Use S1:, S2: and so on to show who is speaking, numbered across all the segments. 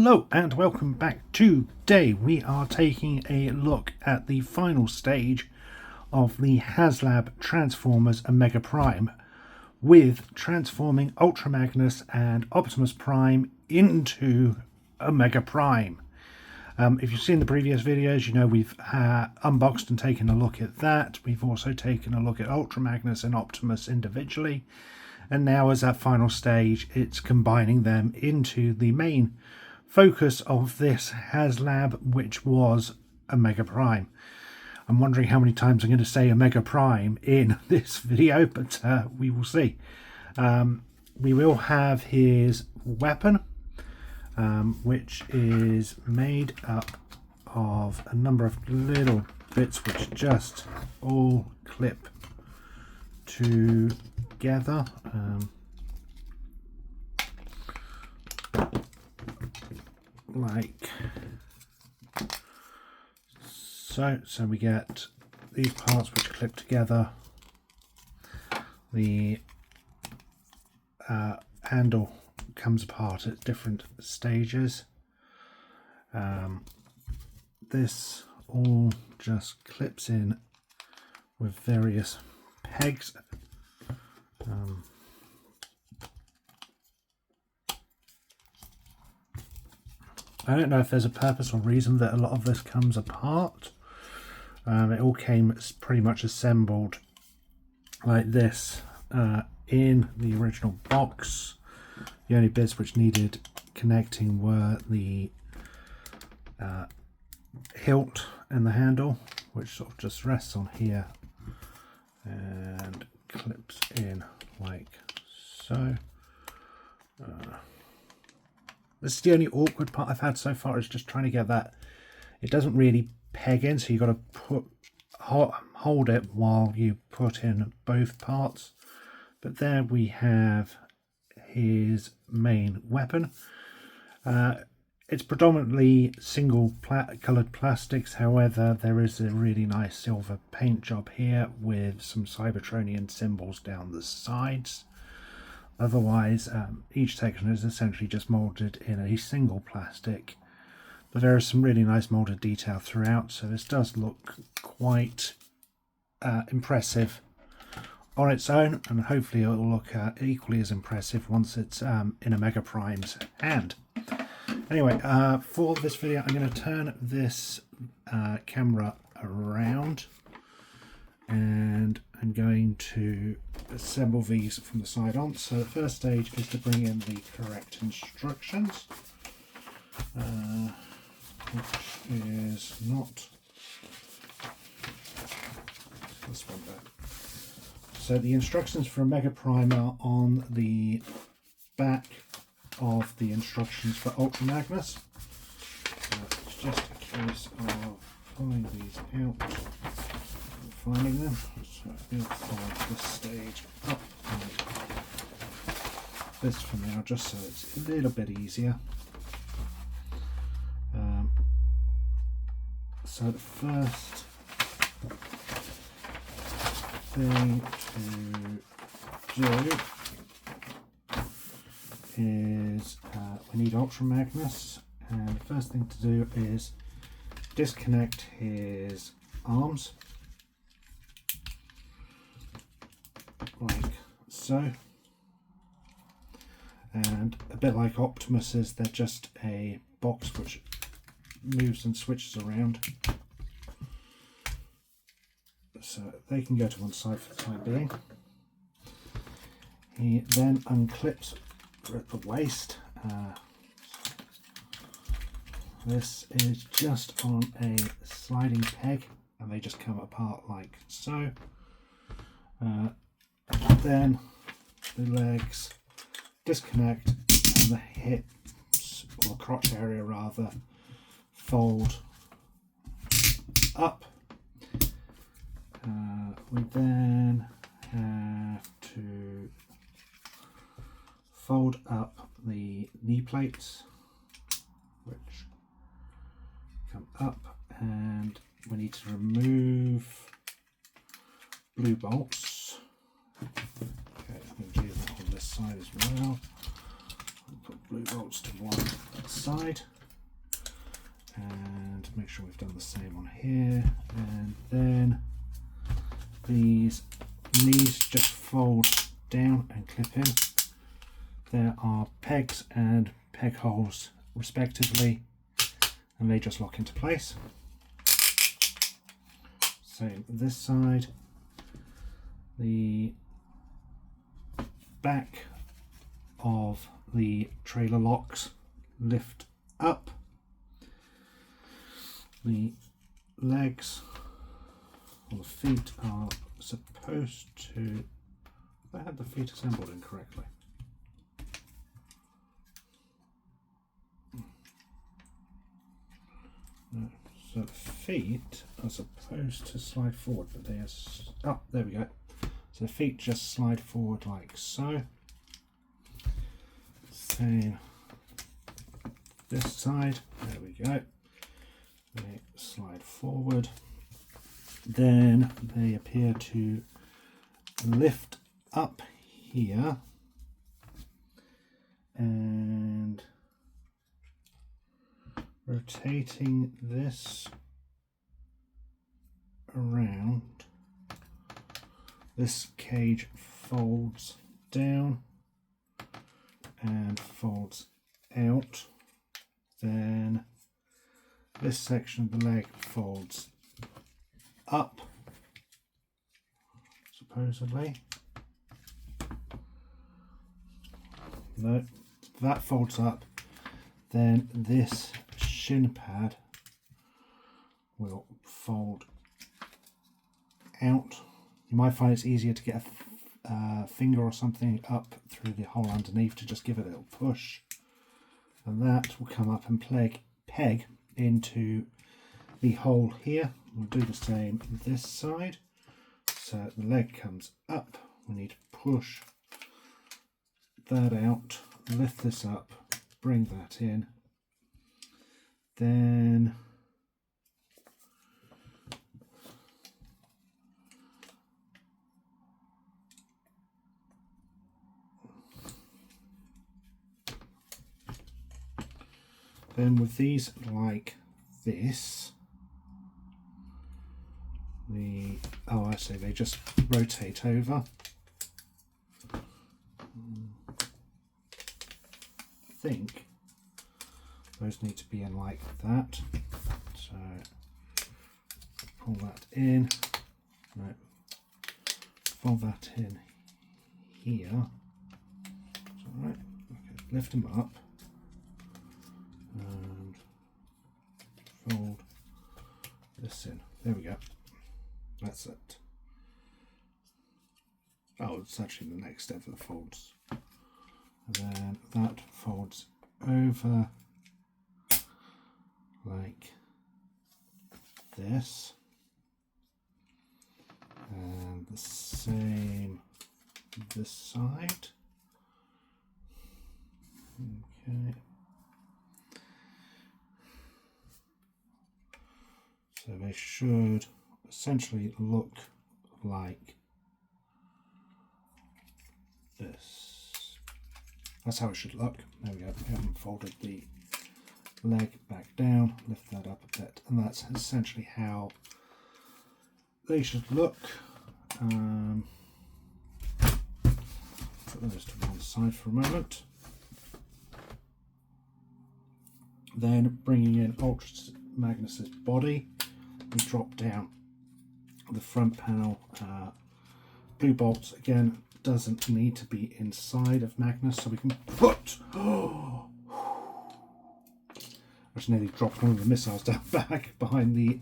S1: Hello and welcome back. Today we are taking a look at the final stage of the Haslab Transformers Omega Prime, with transforming Ultra Magnus and Optimus Prime into Omega Prime. If you've seen the previous videos, you know we've unboxed and taken a look at that. We've also taken a look at Ultra Magnus and Optimus individually, and now as that final stage it's combining them into the main focus of this Haslab, which was Omega Prime. I'm wondering how many times I'm going to say Omega Prime in this video, but we will see. We will have his weapon, which is made up of a number of little bits which just all clip together. Like so. So we get these parts which clip together. The handle comes apart at different stages. This all just clips in with various pegs. I don't know if there's a purpose or reason that a lot of this comes apart. It all came pretty much assembled like this in the original box. The only bits which needed connecting were the hilt and the handle, which sort of just rests on here and clips in like so. This is the only awkward part I've had so far, is just trying to get that. It doesn't really peg in, so you've got to hold it while you put in both parts. But there we have his main weapon. It's predominantly single coloured plastics, however there is a really nice silver paint job here with some Cybertronian symbols down the sides. Otherwise, each section is essentially just moulded in a single plastic, but there is some really nice moulded detail throughout, so this does look quite impressive on its own, and hopefully it will look equally as impressive once it's in Omega Prime's hand. Anyway, for this video I'm going to turn this camera around, and I'm going to assemble these from the side on. So the first stage is to bring in the correct instructions, which is not this one there. So the instructions for Omega Prime are on the back of the instructions for Ultra Magnus. It's just a case of pulling these out and finding them. So we'll follow this stage up like this for now, just so it's a little bit easier. So the first thing to do is we need Ultra Magnus, and the first thing to do is disconnect his arms like so, and a bit like Optimus's, they're just a box which moves and switches around, so they can go to one side for the time being. He then unclips at the waist. This is just on a sliding peg, and they just come apart like so. Then the legs disconnect, and the hips, or crotch area rather, fold up. We then have to fold up the knee plates, which come up, and we need to remove blue bolts. Okay, I'm going to do that on this side as well. I'll put blue bolts to one side. and make sure we've done the same on here, and then these knees just fold down and clip in. There are pegs and peg holes respectively, and they just lock into place. Same this side. The back of the trailer locks lift up. The legs or the feet are supposed to... I had the feet assembled incorrectly. No. So the feet are supposed to slide forward, but they are... Oh, there we go. So the feet just slide forward like so. Same this side. There we go. They slide forward. Then they appear to lift up here and rotating this around, this cage folds down and folds out. Then this section of the leg folds up, supposedly. No, that folds up. Then this shin pad will fold out. You might find it's easier to get a finger or something up through the hole underneath to just give it a little push, and that will come up and peg into the hole here. We'll do the same this side. So the leg comes up, we need to push that out, lift this up, bring that in, then with these like this, I see, they just rotate over. I think those need to be in like that. So pull that in, no, fold that in here. Alright, okay, lift them up and fold this in. There we go. That's it. Oh, it's actually the next step of the folds. And then that folds over like this. And the same this side. Okay. So they should essentially look like this. That's how it should look. There we go. We haven't folded the leg back down. Lift that up a bit, and that's essentially how they should look. Put those to one side for a moment. Then bringing in Ultra Magnus's body, we drop down the front panel. Blue bolts again doesn't need to be inside of Magnus, so we can put. I just nearly dropped one of the missiles down back behind the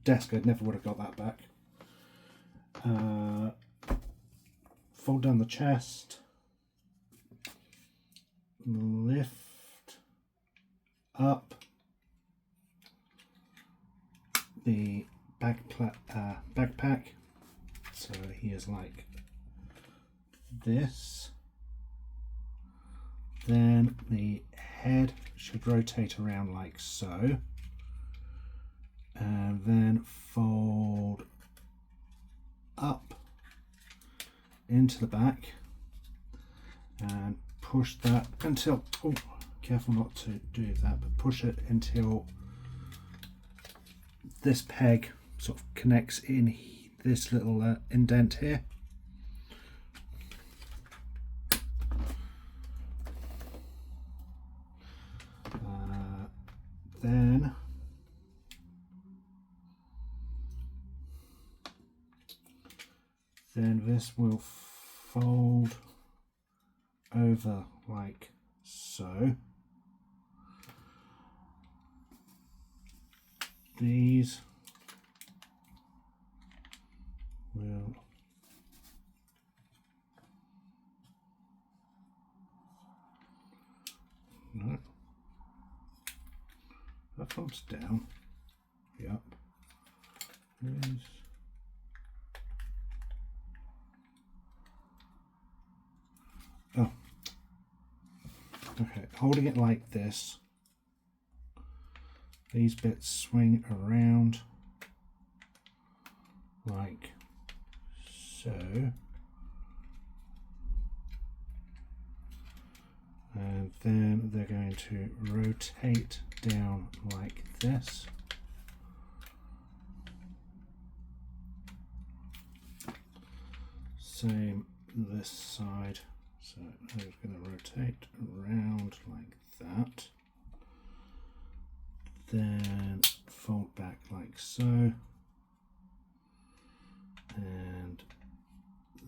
S1: desk. I never would have got that back. Fold down the chest, lift up the backpack, so he is like this. Then the head should rotate around like so, and then fold up into the back and push that until, oh, careful not to do that, but push it until this peg sort of connects in this little indent here. Then this will fold over like so. These will no, that comes down. Yep. Oh, okay. Holding it like this, these bits swing around like so, and then they're going to rotate down like this. Same this side, so I'm going to rotate around like that, then fold back like so, and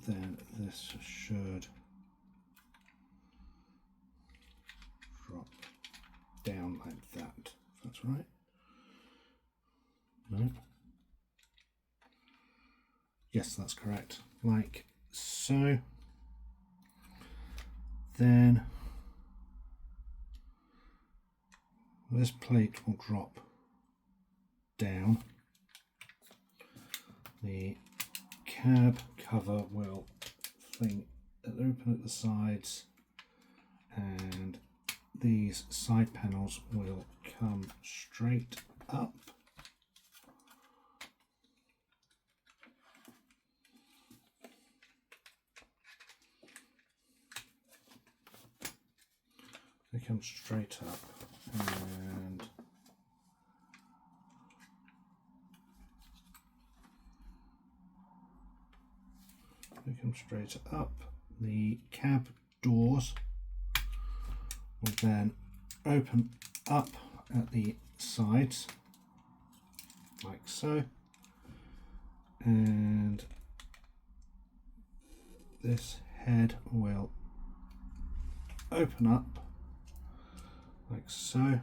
S1: then this should drop down like that, if that's right. No? Yes, that's correct. Like so. Then this plate will drop down. The cab cover will fling open at the sides, and these side panels will come straight up. They come straight up, and they come straight up. The cab doors will then open up at the sides like so, and this head will open up like so,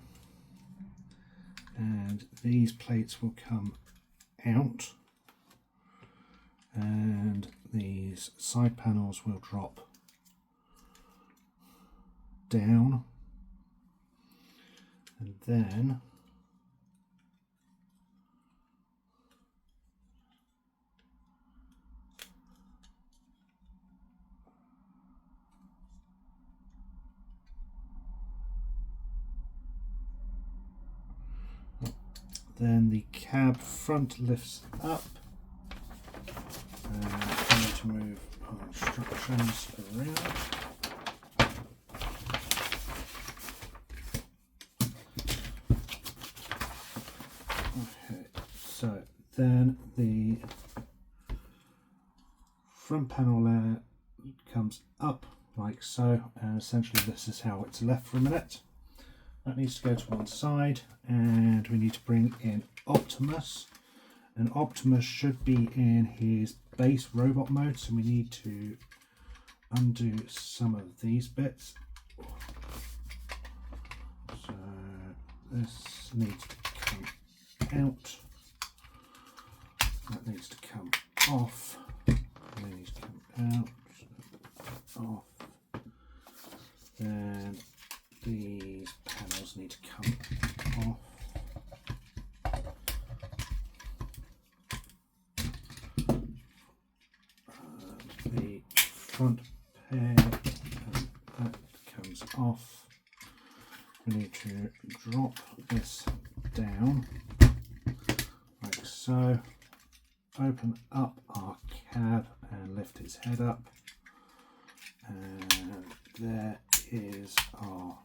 S1: and these plates will come out, and these side panels will drop down, and then the cab front lifts up, and I'm going to move our instructions around. Okay, so then the front panel there comes up like so, and essentially this is how it's left for a minute. That needs to go to one side, and we need to bring in Optimus, and Optimus should be in his base robot mode, so we need to undo some of these bits. So this needs to come out, that needs to come off, and that needs to come out, off, and these panels need to come off. The front peg, that comes off. We need to drop this down like so, open up our cab and lift its head up, and there is our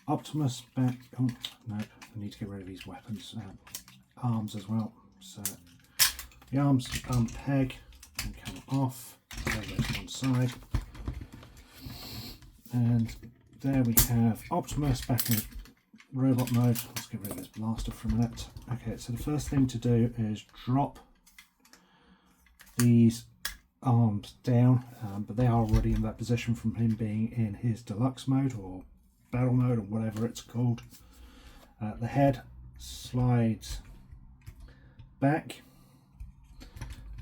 S1: Optimus back. Oh no, I need to get rid of these weapons. arms as well. So the arms unpeg and come off. There goes one side. And there we have Optimus back in robot mode. Let's get rid of this blaster for a minute. Okay, so the first thing to do is drop these arms down, but they are already in that position from him being in his deluxe mode or battle mode or whatever it's called. The head slides back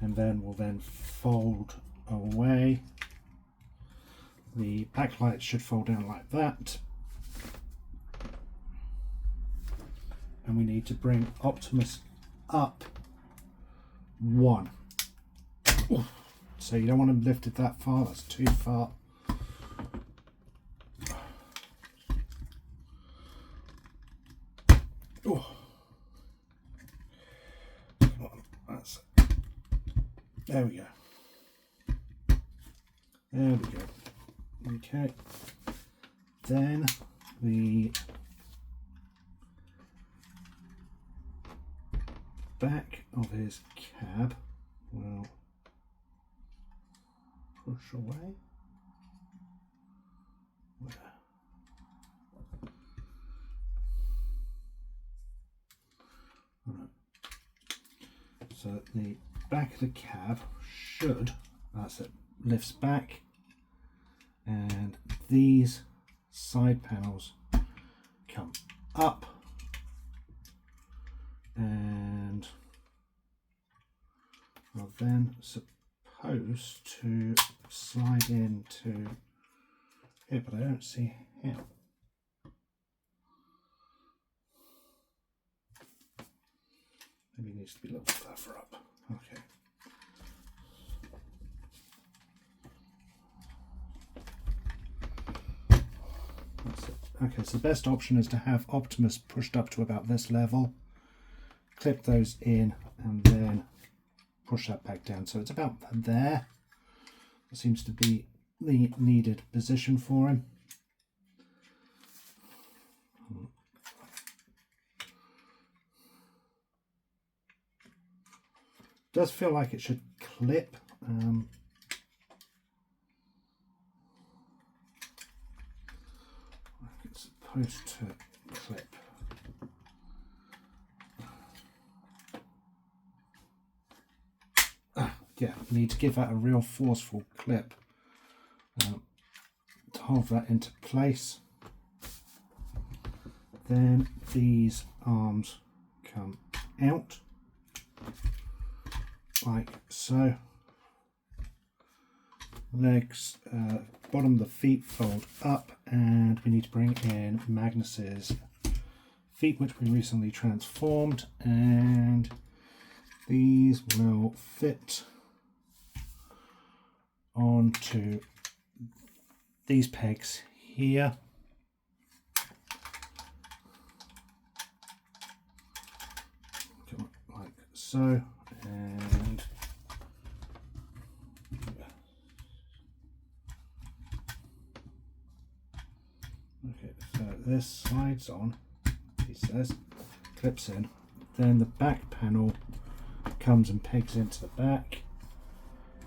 S1: and then will then fold away. The backlight should fold down like that, and we need to bring Optimus up one. Ooh. So you don't want him lifted that far, that's too far. Ooh. That's it. There we go. There we go. Okay. Then the back of his cab will push away. Right. So the back of the cab should, that's it, lifts back, and these side panels come up and are then supposed to slide into here, but I don't see how. Maybe it needs to be a little further up. Okay. That's it. Okay, so the best option is to have Optimus pushed up to about this level, clip those in, and then push that back down. So it's about there. It seems to be the needed position for him. Does feel like it should clip. Like it's supposed to clip. Yeah, need to give that a real forceful clip to hold that into place. Then these arms come out like so. Legs, bottom of the feet fold up, and we need to bring in Magnus's feet, which we recently transformed, and these will fit onto these pegs here. Like so, and okay, so this slides on, he says, clips in, then the back panel comes and pegs into the back,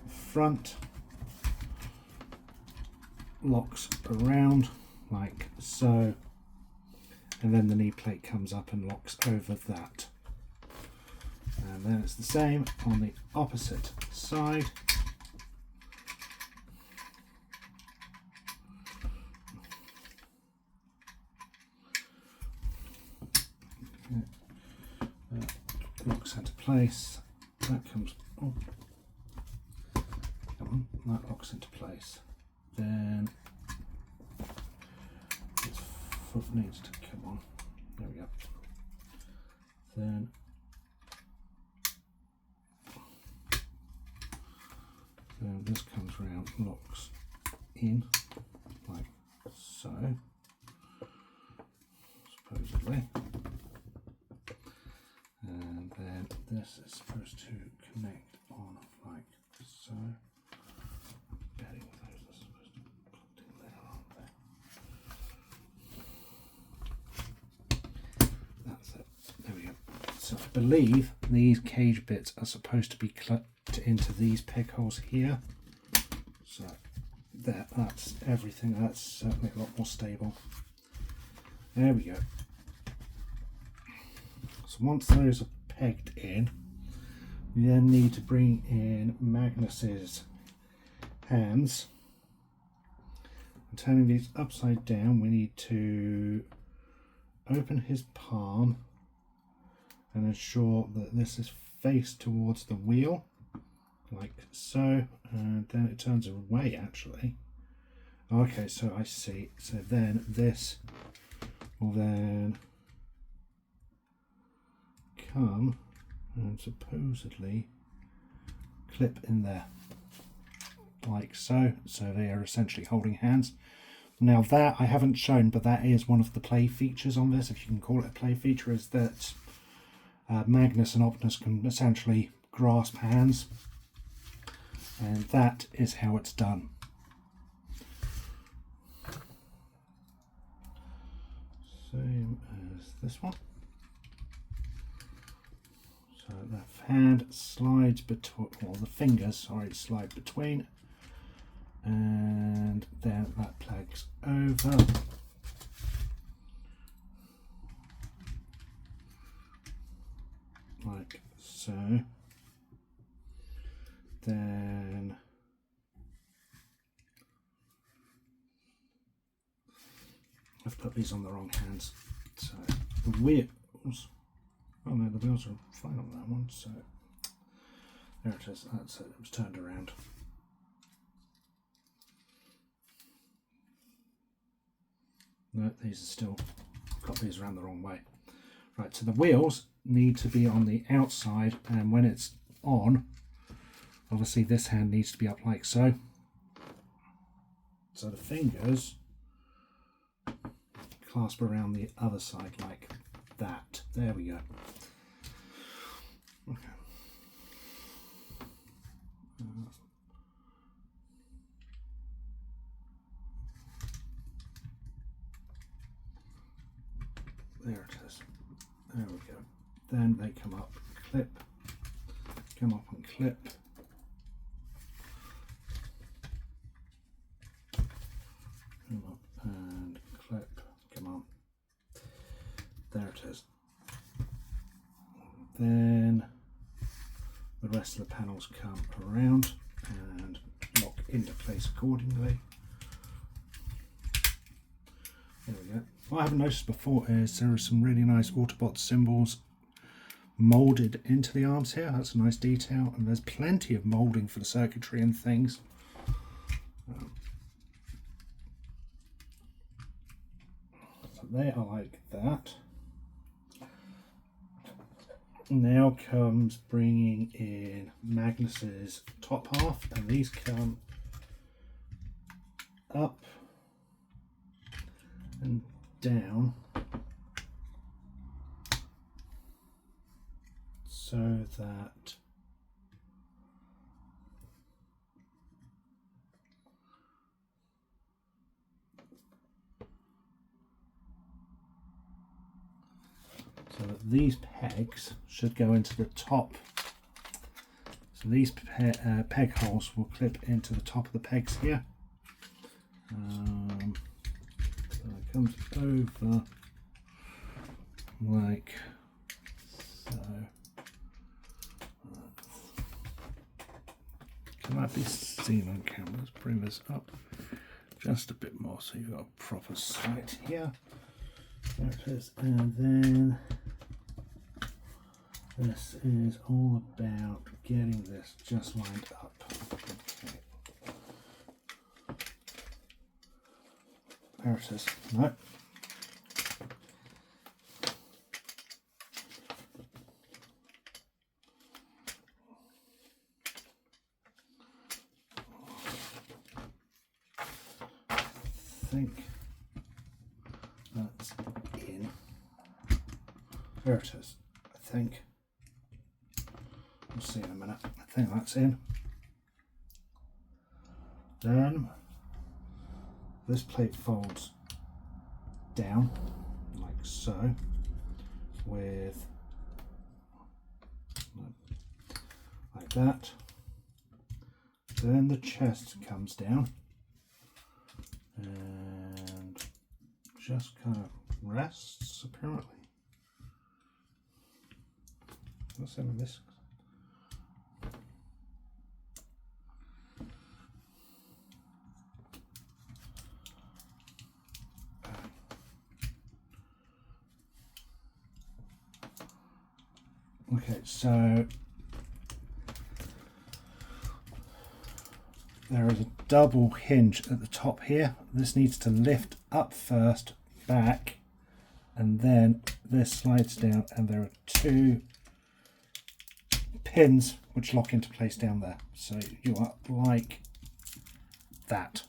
S1: front locks around like so, and then the knee plate comes up and locks over that. And then it's the same on the opposite side. That locks into place. That comes, oh, come on, that locks into place. Then this foot needs to come on. There we go. Then this comes round, locks in like so, supposedly, and then this is supposed to connect on like so. Betting those are supposed to put in there, aren't they? That's it. There we go. So I believe these cage bits are supposed to be clipped into these peg holes here. So that's everything. That's certainly a lot more stable. There we go. So once those are pegged in, we then need to bring in Magnus's hands. And turning these upside down, we need to open his palm and ensure that this is faced towards the wheel, like so, and then it turns away actually. Okay, so I see. So then this will then come and supposedly clip in there, like so. So they are essentially holding hands. Now that I haven't shown, but that is one of the play features on this, if you can call it a play feature, is that Magnus and Optimus can essentially grasp hands, and that is how it's done. Same as this one. So the hand slides between, or the fingers, sorry, slide between, and then that plugs over. Like so. Then I've put these on the wrong hands. So the wheels, oh no, the wheels are fine on that one. So there it is. That's it. It was turned around. No, these are still, got these around the wrong way. Right, so the wheels need to be on the outside, and when it's on, obviously this hand needs to be up like so. So the fingers clasp around the other side like that. There we go. Okay. There it is. There we go. Then they come up, clip, come up and clip. Come up and clip, come on. There it is. Then the rest of the panels come around and lock into place accordingly. There we go. What I haven't noticed before is there are some really nice Autobot symbols moulded into the arms here. That's a nice detail, and there's plenty of moulding for the circuitry and things. So they are like that. Now comes bringing in Magnus's top half, and these come up and down so that these pegs should go into the top. So these peg holes will clip into the top of the pegs here. So it comes over like so. Can that be seen on camera? Let's bring this up just a bit more so you've got a proper sight here. There it is. And then this is all about getting this just lined up. Okay. There it is. No. I think that's in. There it is. I think. We'll see in a minute. I think that's in. Then this plate folds down like so, with like that. Then the chest comes down and just kind of rests, apparently. What's that with this? Okay, so there is a double hinge at the top here. This needs to lift up first, back, and then this slides down, and there are two pins which lock into place down there. So you are like that.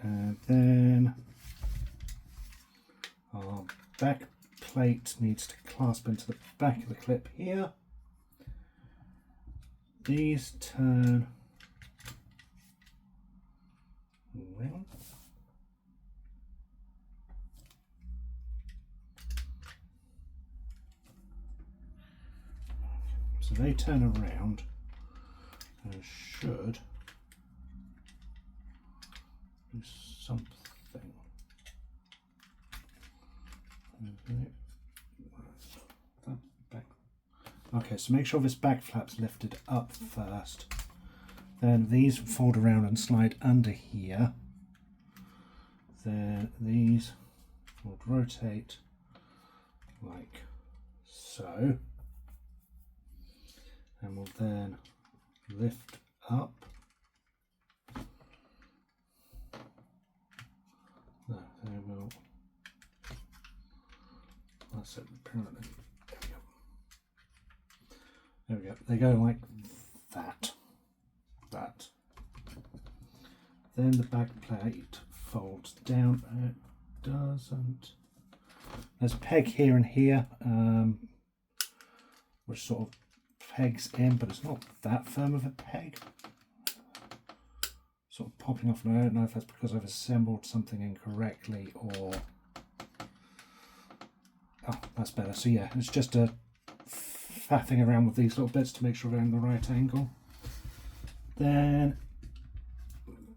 S1: And then our back plate needs to clasp into the back of the clip here. These turn around. So they turn around and should do something. Okay, so make sure this back flap's lifted up first. Then these fold around and slide under here. Then these would rotate like so. And will then lift up. No, they will. That's it, apparently. There we go. They go like that. That. Then the back plate folds down. It doesn't. There's a peg here and here, which sort of pegs in, but it's not that firm of a peg. Sort of popping off, and I don't know if that's because I've assembled something incorrectly or. Oh, that's better. So yeah, it's just a faffing around with these little bits to make sure they're in the right angle. Then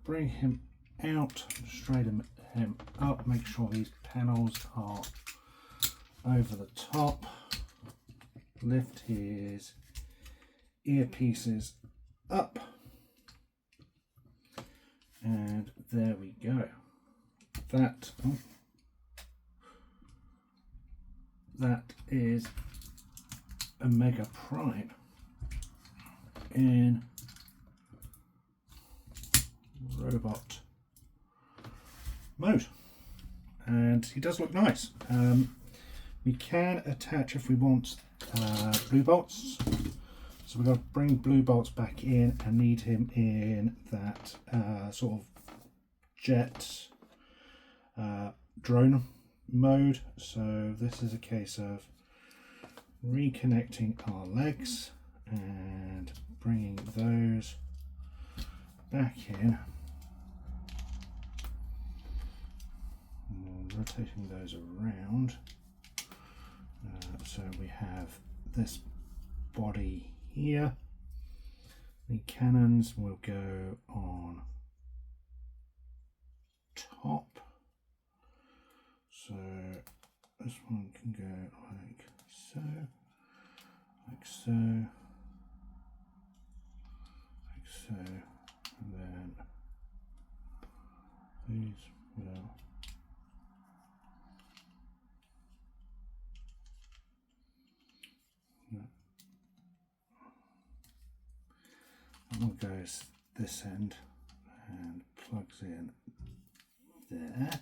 S1: bring him out, straighten him up, make sure these panels are over the top. Lift his earpieces up, and there we go. That is a Mega Prime in robot mode, and he does look nice. We can attach, if we want, blue bolts, so we've got to bring blue bolts back in and need him in that sort of jet drone mode. So this is a case of reconnecting our legs and bringing those back in, and rotating those around. So we have this body here. The cannons will go on top. So this one can go like so, like so, like so, and then these will that one goes this end and plugs in there,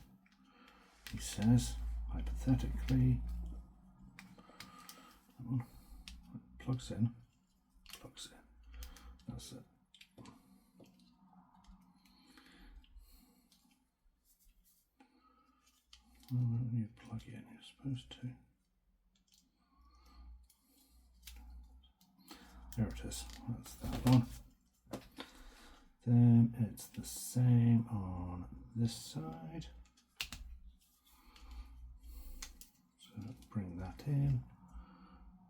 S1: he says, hypothetically. That one plugs in, that's it. Well, when you plug in, you're supposed to. There it is, that's that one. then it's the same on this side. So bring that in,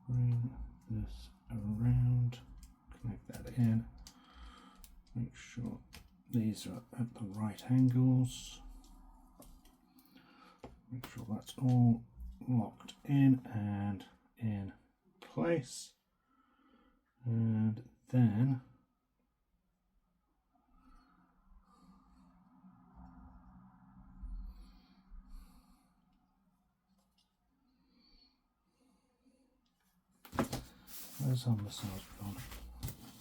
S1: bring this around, connect that in, make sure these are at the right angles, make sure that's all locked in and in place, and then where's our missiles gone?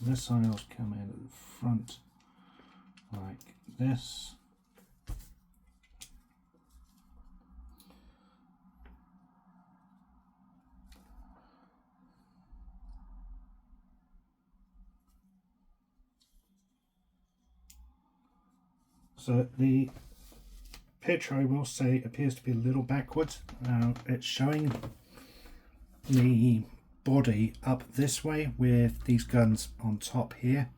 S1: Missiles come in at the front like this. So the picture, I will say, appears to be a little backwards. It's showing the body up this way with these guns on top here.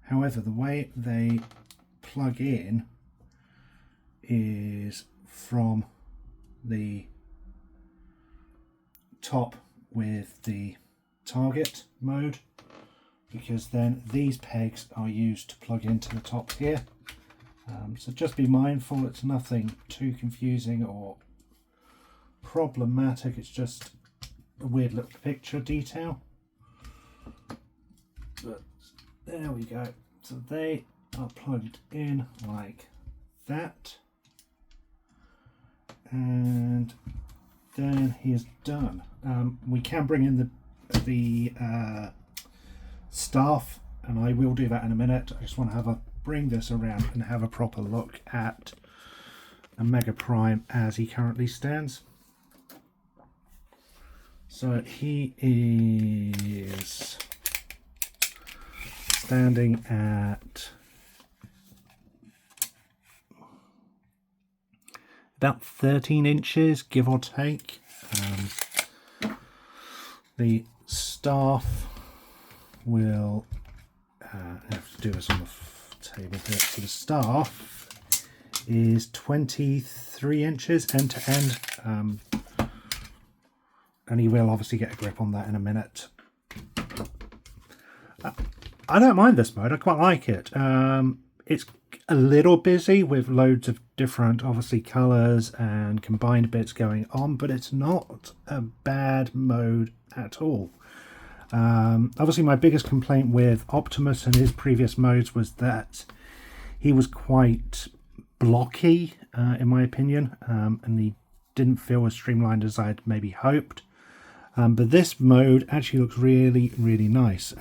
S1: However, the way they plug in is from the top with the target mode, because then these pegs are used to plug into the top here. So just be mindful, it's nothing too confusing or problematic, it's just a weird little picture detail. But there we go. So they are plugged in like that. And then he is done. We can bring in the staff, and I will do that in a minute. I just want to bring this around and have a proper look at a Mega Prime as he currently stands. So he is standing at about 13 inches, give or take. The staff will I have to do this on the table here. So the staff is 23 inches end to end, and he will obviously get a grip on that in a minute. I don't mind this mode, I quite like it. It's a little busy with loads of different, obviously, colours and combined bits going on, but it's not a bad mode at all. Obviously, my biggest complaint with Optimus and his previous modes was that he was quite blocky, in my opinion, and he didn't feel as streamlined as I'd maybe hoped. But this mode actually looks really, really nice.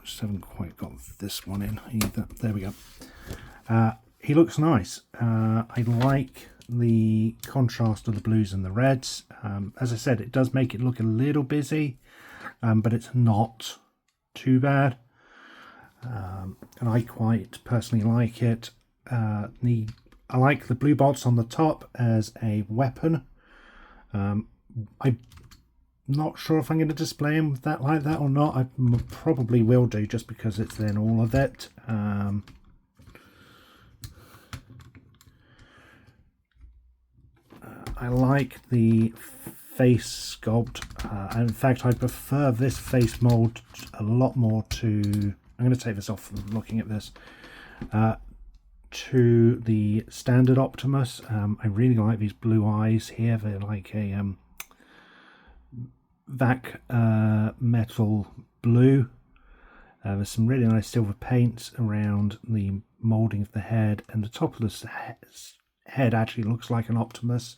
S1: Just haven't quite got this one in either. There we go. He looks nice. I like the contrast of the blues and the reds. As I said, it does make it look a little busy, but it's not too bad. And I quite personally like it. I like the blue bolts on the top as a weapon. I'm not sure if I'm going to display him with that like that or not. I probably will do, just because it's in all of it. I like the face sculpt. In fact, I prefer this face mold a lot more to... I'm going to take this off from looking at this. To the standard Optimus. I really like these blue eyes here. They're like a vac metal blue. There's some really nice silver paints around the moulding of the head, and the top of the head actually looks like an Optimus.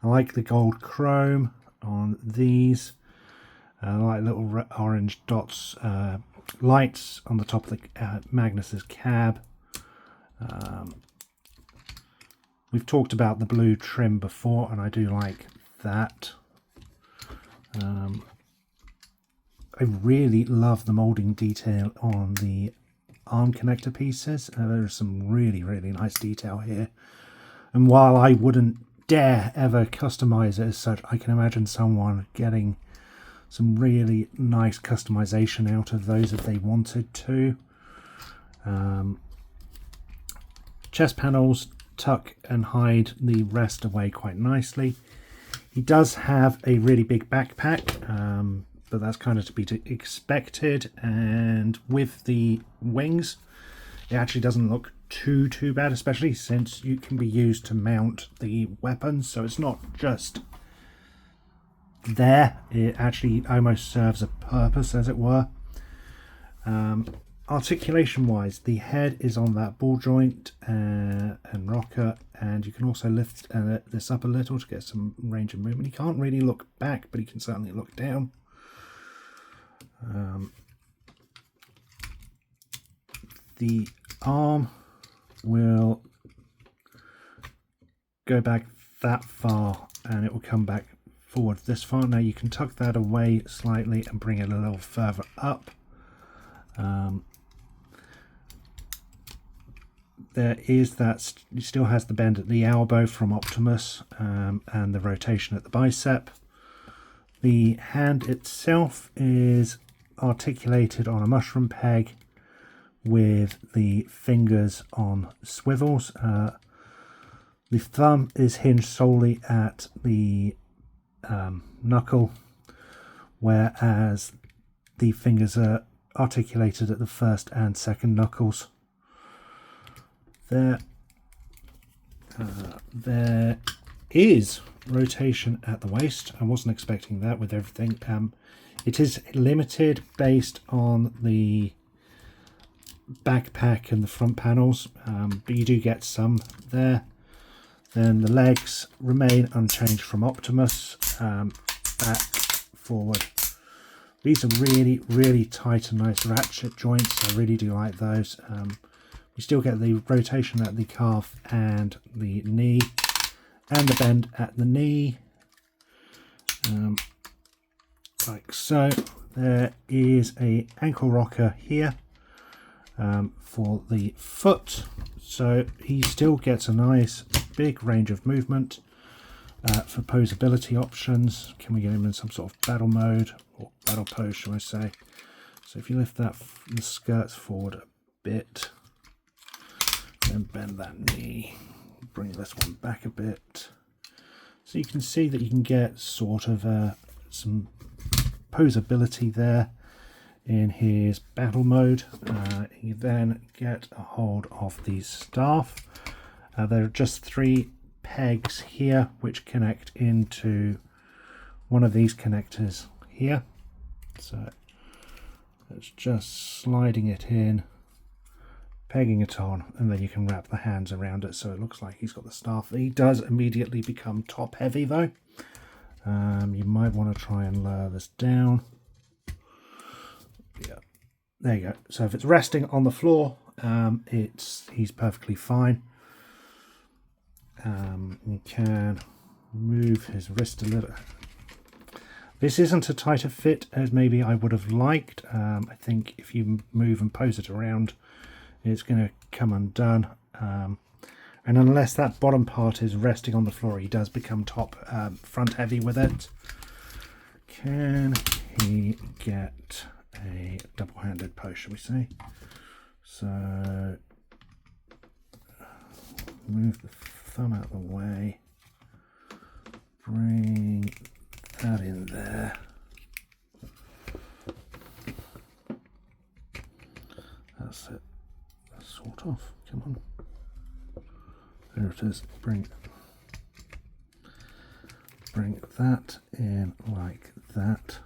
S1: I like the gold chrome on these. I like little orange dots, lights on the top of the Magnus's cab. We've talked about the blue trim before, and I do like that. I really love the moulding detail on the arm connector pieces. There's some really, really nice detail here. And while I wouldn't dare ever customize it as such, I can imagine someone getting some really nice customization out of those if they wanted to. Chest panels tuck and hide the rest away quite nicely. He does have a really big backpack, but that's kind of to be expected. And with the wings, it actually doesn't look too bad, especially since it can be used to mount the weapons. So it's not just there, it actually almost serves a purpose, as it were. Articulation wise, the head is on that ball joint and rocker, and you can also lift this up a little to get some range of movement. You can't really look back, but you can certainly look down. The arm will go back that far and it will come back forward this far. Now you can tuck that away slightly and bring it a little further up. There is that, it still has the bend at the elbow from Optimus, and the rotation at the bicep. The hand itself is articulated on a mushroom peg with the fingers on swivels. The thumb is hinged solely at the knuckle, whereas the fingers are articulated at the first and second knuckles. There is rotation at the waist. I wasn't expecting that with everything. It is limited based on the backpack and the front panels, but you do get some there. Then the legs remain unchanged from Optimus, back, forward. These are really tight and nice ratchet joints. I really do like those. You still get the rotation at the calf and the knee, and the bend at the knee, like so. There is a ankle rocker here for the foot, so he still gets a nice big range of movement. For posability options, can we get him in some sort of battle mode or battle pose, shall I say? So if you lift that the skirts forward a bit, then bend that knee, bring this one back a bit, so you can see that you can get sort of some posability there in his battle mode. You then get a hold of the staff. There are just 3 pegs here which connect into one of these connectors here, so it's just sliding it in, pegging it on, and then you can wrap the hands around it so it looks like he's got the staff. He does immediately become top heavy though. You might want to try and lower this down. Yeah, there you go. So if it's resting on the floor, he's perfectly fine. You can move his wrist a little. This isn't a tighter fit as maybe I would have liked. I think if you move and pose it around, it's going to come undone. And unless that bottom part is resting on the floor, he does become top front heavy with it. Can he get a double-handed pose, shall we say? So move the thumb out of the way, bring that in there. That's it, sort of, come on. There it is, bring that in like that,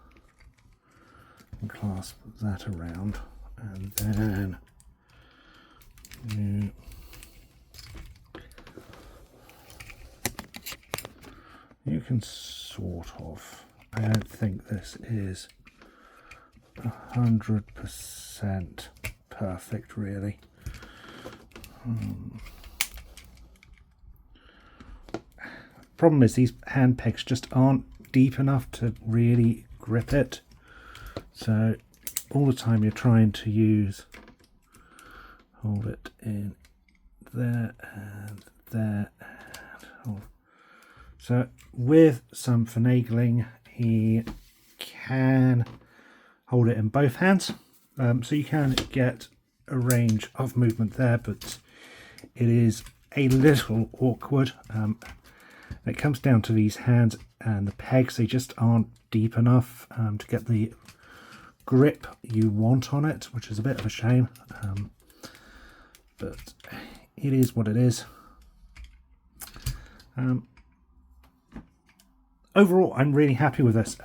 S1: and clasp that around, and then you can sort of, I don't think this is 100% perfect really. Problem is these hand pegs just aren't deep enough to really grip it, so all the time you're trying to hold it in there and there and hold. So with some finagling he can hold it in both hands, so you can get a range of movement there, but it is a little awkward. It comes down to these hands and the pegs. They just aren't deep enough to get the grip you want on it, which is a bit of a shame. But it is what it is. Overall, I'm really happy with this.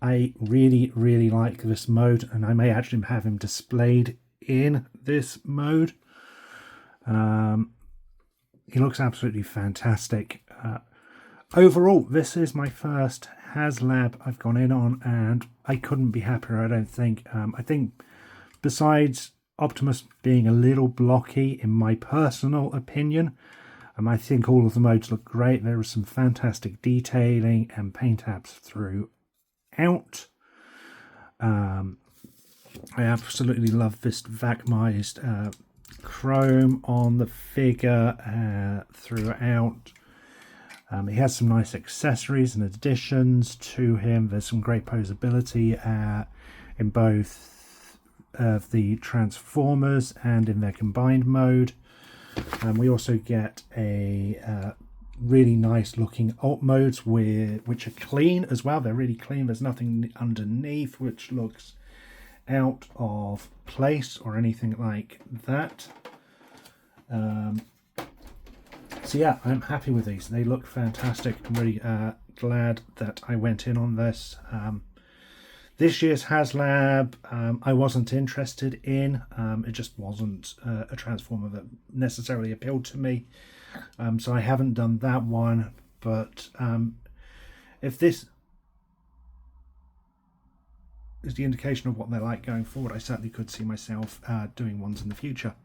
S1: I really like this mode, and I may actually have him displayed in this mode. He looks absolutely fantastic. Overall, this is my first Haslab I've gone in on, and I couldn't be happier, I don't think. I think besides Optimus being a little blocky, in my personal opinion, I think all of the modes look great. There is some fantastic detailing and paint apps throughout. I absolutely love this vacuumized chrome on the figure throughout. He has some nice accessories and additions to him. There's some great posability in both of the Transformers and in their combined mode. We also get a really nice looking alt modes which are clean as well. They're really clean. There's nothing underneath which looks out of place or anything like that. So yeah, I'm happy with these. They look fantastic. I'm really glad that I went in on this. This year's Haslab, I wasn't interested in. It just wasn't a Transformer that necessarily appealed to me. So I haven't done that one. But if this is the indication of what they're like going forward, I certainly could see myself doing ones in the future.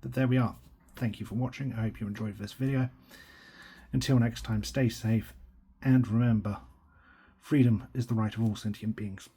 S1: But there we are. Thank you for watching. I hope you enjoyed this video. Until next time, stay safe. And remember, freedom is the right of all sentient beings.